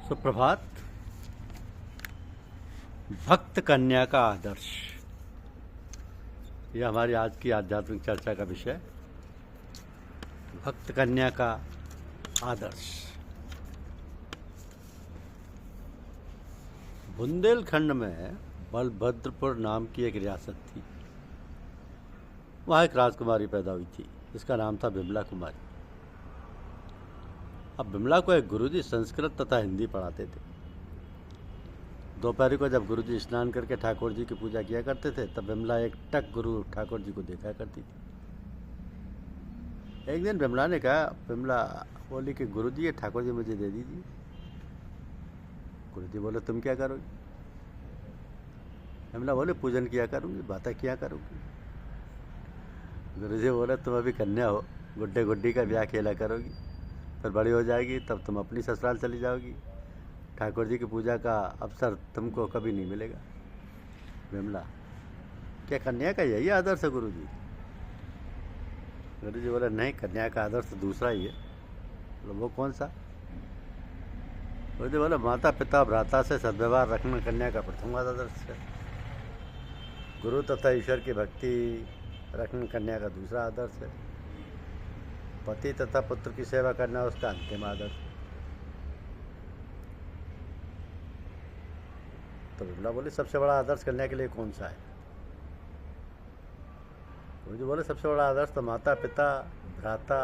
सुप्रभात। भक्त कन्या का आदर्श, यह हमारी आज की आध्यात्मिक चर्चा का विषय। भक्त कन्या का आदर्श। बुंदेलखंड में बलभद्रपुर नाम की एक रियासत थी। वहाँ एक राजकुमारी पैदा हुई थी जिसका नाम था बिमला कुमारी। अब बिमला को एक गुरुजी संस्कृत तथा हिंदी पढ़ाते थे। दोपहर को जब गुरुजी स्नान करके ठाकुर जी की पूजा किया करते थे तब बिमला एक टक गुरु ठाकुर जी को देखा करती थी। एक दिन बिमला ने कहा, बिमला बोली कि गुरुजी ये ठाकुर जी मुझे दे दीजिए। गुरुजी बोले, तुम क्या करोगी? बिमला बोले, पूजन किया करूँगी, बातें किया करूँगी। गुरुजी बोले, तुम अभी कन्या हो, गुड्डे गुड्डी का ब्याह खेला करोगी, फिर बड़ी हो जाएगी तब तुम अपनी ससुराल चली जाओगी। ठाकुर जी की पूजा का अवसर तुमको कभी नहीं मिलेगा। बिमला, क्या कन्या का यही आदर्श है गुरुजी? गुरुजी बोले, नहीं, कन्या का आदर्श तो दूसरा ही है। बोले, वो कौन सा? गुरुजी बोले, माता पिता भ्राता से सद्व्यवहार रखना कन्या का प्रथम आदर्श है। गुरु तथा ईश्वर की भक्ति रखना कन्या का दूसरा आदर्श है। पति तथा पुत्र की सेवा करना उसका अंतिम आदर्श। तो बिमला बोली, सबसे बड़ा आदर्श कन्या के लिए कौन सा है? गुरुजी बोले, सबसे बड़ा आदर्श तो माता पिता भ्राता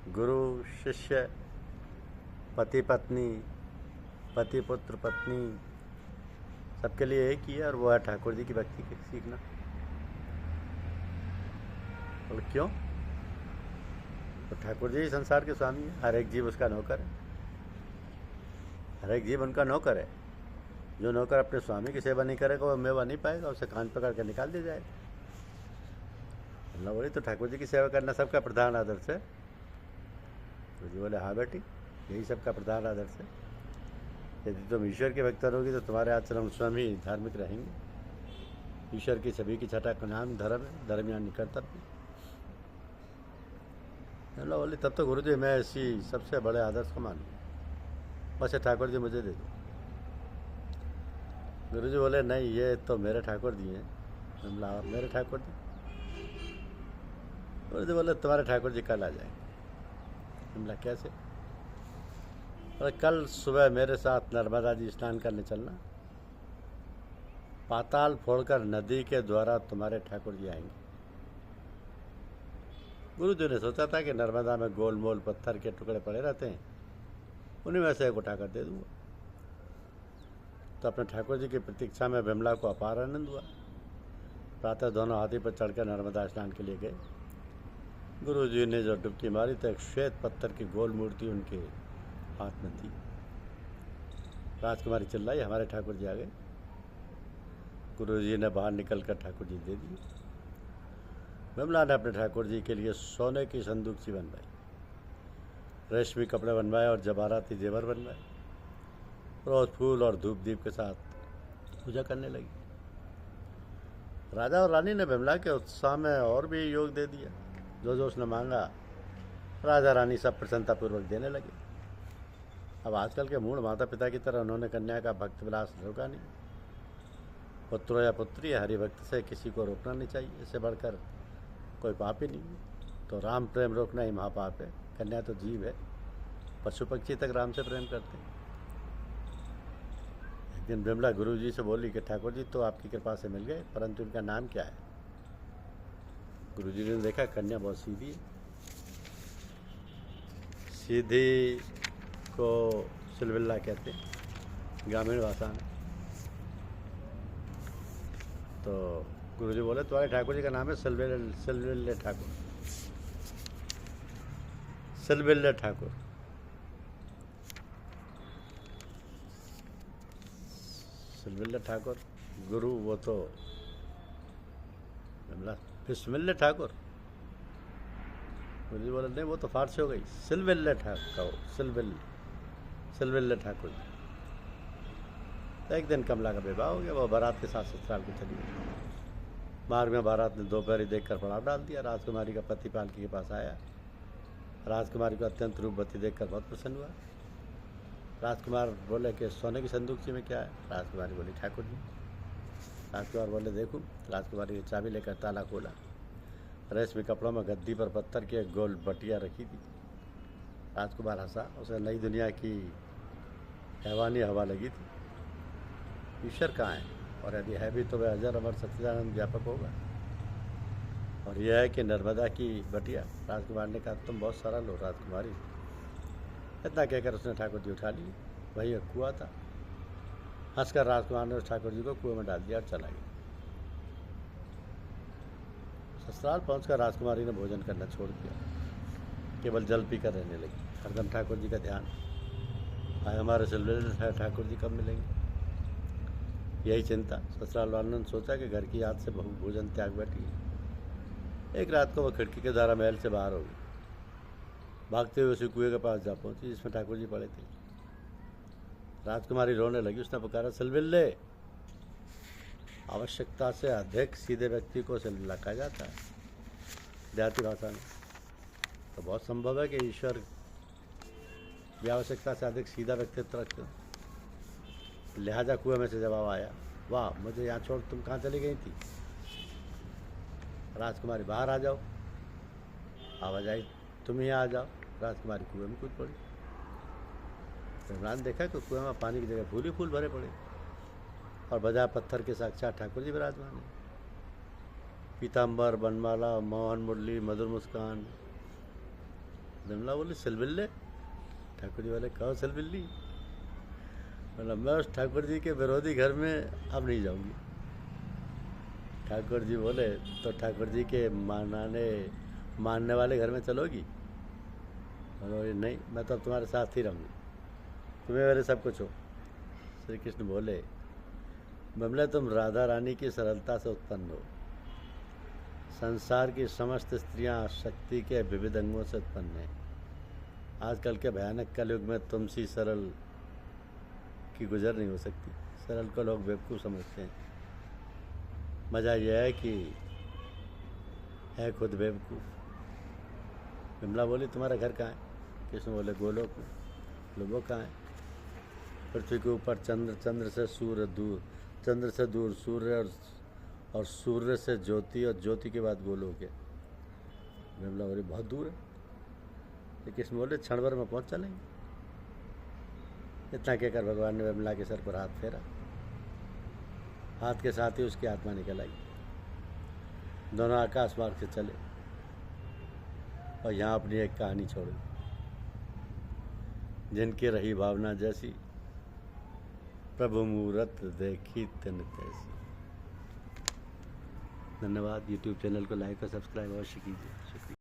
गुरु शिष्य पति पत्नी पति पुत्र पत्नी सबके लिए एक ही है, और वो है ठाकुर जी की भक्ति सीखना। और क्यों? तो ठाकुर जी संसार के स्वामी है, हर एक जीव उसका नौकर है। हर एक जीव उनका नौकर है। जो नौकर अपने स्वामी की सेवा नहीं करेगा वो मेवा नहीं पाएगा, उसे कान पकड़ कर निकाल दिया जाएगा। अल्लाह बोली, तो ठाकुर जी की सेवा करना सबका प्रधान आदर्श है? तो जी बोले, हाँ बेटी, यही सबका प्रधान आदर्श है। यदि तुम ईश्वर के भक्त रहोगी तो तुम्हारे आचरण स्वयं धार्मिक रहेंगे। ईश्वर की सभी की छठा का नाम धर्म है, धर्म यानी कर्तव्य। अल्लाह बोली, तब तो गुरुजी मैं इसी सबसे बड़े आदर्श को मानूँ, बस ठाकुर जी मुझे दे दो। गुरुजी बोले, नहीं, ये तो मेरे ठाकुर जी हैं। बिमला, मेरे ठाकुर जी? गुरुजी बोले, तुम्हारे ठाकुर जी कल आ जाएंगे। बिमला, कैसे? और कल सुबह मेरे साथ नर्मदा जी स्नान करने चलना। पाताल फोड़कर नदी के द्वारा तुम्हारे ठाकुर जी आएंगे। गुरुजी ने सोचा था कि नर्मदा में गोल मोल पत्थर के टुकड़े पड़े रहते हैं, उन्हीं में से एक उठाकर दे दूंगा। तो अपने ठाकुर जी की प्रतीक्षा में बिमला को अपार आनंद हुआ। प्रातः दोनों हाथी पर चढ़कर नर्मदा स्नान के लिए गए। गुरुजी ने जो डुबकी मारी तो एक श्वेत पत्थर की गोल मूर्ति उनके हाथ में थी। राजकुमारी चिल्लाई, हमारे ठाकुर जी आ गए। गुरुजी ने बाहर निकलकर ठाकुर जी दे दिए। बिमला ने अपने ठाकुर जी के लिए सोने की संदूकची बनवाई, रेशमी कपड़े बनवाए और जवाहराती जेवर बनवाए। रोज फूल और धूप दीप के साथ पूजा करने लगी। राजा और रानी ने बिमला के उत्साह में और भी योग दे दिया। जो जो उसने मांगा राजा रानी सब प्रसन्नतापूर्वक देने लगे। अब आजकल के मूढ़ माता पिता की तरह उन्होंने कन्या का भक्त विलास रोका नहीं। पुत्रों या पुत्री हरि भक्त से किसी को रोकना नहीं चाहिए, इससे बढ़कर कोई पाप ही नहीं। तो राम प्रेम रोकना ही महापाप है। कन्या तो जीव है, पशु पक्षी तक राम से प्रेम करते हैं। एक दिन बिमला गुरु जी से बोली कि ठाकुर जी तो आपकी कृपा से मिल गए, परंतु इनका नाम क्या है? गुरु जी ने देखा कन्या बहुत सीधी है। सीधी को सिलविल्ला कहते हैं ग्रामीण भाषा में। तो गुरुजी बोले, तुम्हारे ठाकुर जी का नाम है सिलविल्ले ठाकुर। सिलविल्ले ठाकुर। सिलविल्ले ठाकुर गुरु, वो तो बिस्मिल्ले ठाकुर। गुरुजी बोले, नहीं, वो तो फारसी हो गई। सिलविल्ले ठाकुर, सिलविल्ले ठाकुर। एक दिन कमला का विवाह हो गया। वो बारात के साथ ससुराल को चली गई। मार्ग में बारात ने दोपहरी देखकर पड़ाव डाल दिया। राजकुमारी का पति पालकी के पास आया। राजकुमारी को अत्यंत रूपवती देखकर बहुत प्रसन्न हुआ। राजकुमार बोले कि सोने की संदूकची में क्या है? राजकुमारी बोली ठाकुर जी। राजकुमार बोले देखूं। राजकुमारी की चाबी लेकर ताला खोला। रेशमी कपड़ों में गद्दी पर पत्थर की एक गोल बटिया रखी थी। राजकुमार हंसा। उसे नई दुनिया की हैवानी हवा लगी थी। ईश्वर कहाँ है? और यदि है भी तो वह अजर अमर सच्चिदानंद व्यापक होगा। और यह है कि नर्मदा की बटिया। राजकुमार ने कहा तुम बहुत सरल हो राजकुमारी। इतना कहकर उसने ठाकुर जी उठा ली। वही एक कुआं था। हंसकर राजकुमार ने उस ठाकुर जी को कुएं में डाल दिया और चला गया। ससुराल पहुंचकर राजकुमारी ने भोजन करना छोड़ दिया। केवल जल पीकर रहने लगी। हरदम ठाकुर जी का ध्यान। आए हमारे सिलसिले ठाकुर जी कब मिलेंगे, यही चिंता। ससुराल वालों ने सोचा कि घर की याद से बहू भोजन त्याग बैठी। एक रात को वह खिड़की के द्वारा महल से बाहर हो गई। भागते हुए उसी कुएं के पास जा पहुंची जिसमें ठाकुर जी पड़े थे। राजकुमारी रोने लगी। उसने पुकारा सिलबिल्ले। आवश्यकता से अधिक सीधे व्यक्ति को सिलबिल्ला कहा जाता है देहाती भाषा में। तो बहुत संभव है कि ईश्वर भी आवश्यकता से अधिक सीधा व्यक्तित्व रखते हो। लिहाजा कुएं में से जवाब आया, वाह मुझे यहाँ छोड़ तुम कहाँ चली गई थी? राजकुमारी बाहर आ जाओ। आवाज आई, तुम यहाँ आ जाओ। राजकुमारी कुएं में कूद पड़ी। इमरान देखा कि कुएं में पानी की जगह फूल ही फूल भरे पड़े और बजाय पत्थर के साक्षात ठाकुर जी विराजमान है। पीताम्बर, बनमाला, मोहन मुरली, मधुर मुस्कान। विमला बोली सिलबिल्ले। ठाकुर जी बोले कहो सिलबिल्ली। मतलब मैं उस ठाकुर जी के विरोधी घर में अब नहीं जाऊंगी। ठाकुर जी बोले तो ठाकुर जी के मानने वाले घर में चलोगी? बोले नहीं, मैं तो अब तुम्हारे साथ ही रहूँगी, तुम्हें मेरे सब कुछ हो। श्री कृष्ण बोले विमला तुम राधा रानी की सरलता से उत्पन्न हो। संसार की समस्त स्त्रियां शक्ति के विविध अंगों से उत्पन्न हैं। आजकल के भयानक कलयुग में तुम सी सरल की गुजर नहीं हो सकती। सरल को लोग बेवकूफ़ समझते हैं। मज़ा यह है कि है खुद बेवकूफ़। विमला बोली तुम्हारा घर कहाँ है? कृष्ण बोले गोलोक में। लोगों कहाँ है? पृथ्वी के ऊपर चंद्र, चंद्र से दूर सूर्य और सूर्य से ज्योति और ज्योति के बाद गोलोक है। विमला बोली बहुत दूर है। कृष्ण बोले क्षण भर में पहुँच चलेंगे। इतना कहकर भगवान ने विमला के सर पर हाथ फेरा। हाथ के साथ ही उसकी आत्मा निकल आई। दोनों आकाश मार्ग से चले और यहाँ अपनी एक कहानी छोड़ी। जिनकी रही भावना जैसी, प्रभु मूरत देखी तिन तैसी। धन्यवाद। यूट्यूब चैनल को लाइक और सब्सक्राइब अवश्य कीजिए।